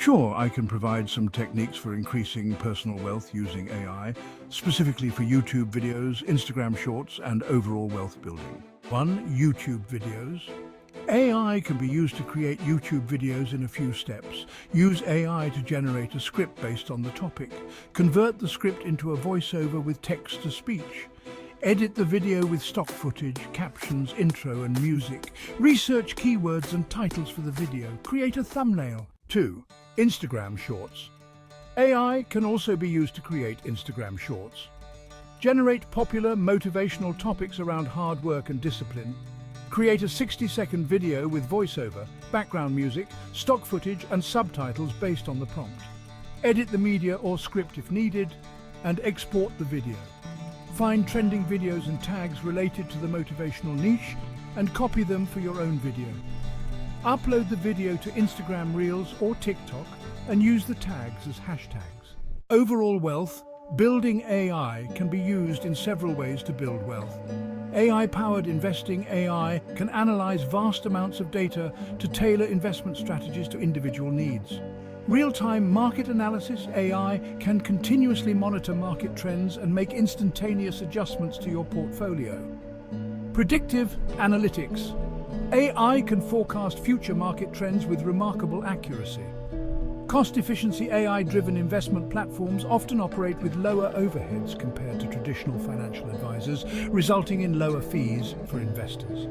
Sure, I can provide some techniques for increasing personal wealth using AI, specifically for YouTube videos, Instagram Shorts, and overall wealth building. 1. YouTube videos. AI can be used to create YouTube videos in a few steps. Use AI to generate a script based on the topic. Convert the script into a voiceover with text-to-speech. Edit the video with stock footage, captions, intro, and music. Research keywords and titles for the video. Create a thumbnail. 2. Instagram Shorts. AI can also be used to create Instagram Shorts. Generate popular, motivational topics around hard work and discipline. Create a 60-second video with voiceover, background music, stock footage, and subtitles based on the prompt. Edit the media or script if needed, and export the video. Find trending videos and tags related to the motivational niche and copy them for your own video. Upload the video to Instagram Reels or TikTok and use the tags as hashtags. Overall wealth. Building AI can be used in several ways to build wealth. AI-powered investing. AI can analyze vast amounts of data to tailor investment strategies to individual needs. Real-time market analysis. AI can continuously monitor market trends and make instantaneous adjustments to your portfolio. Predictive analytics. AI can forecast future market trends with remarkable accuracy. Cost efficiency. AI-driven investment platforms often operate with lower overheads compared to traditional financial advisors, resulting in lower fees for investors.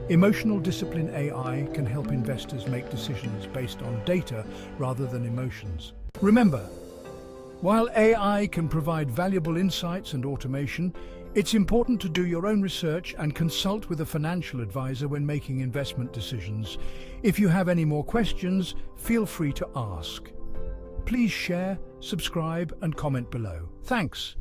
Emotional discipline. AI can help investors make decisions based on data rather than emotions. Remember, while AI can provide valuable insights and automation, it's important to do your own research and consult with a financial advisor when making investment decisions. If you have any more questions, feel free to ask. Please share, subscribe, and comment below. Thanks.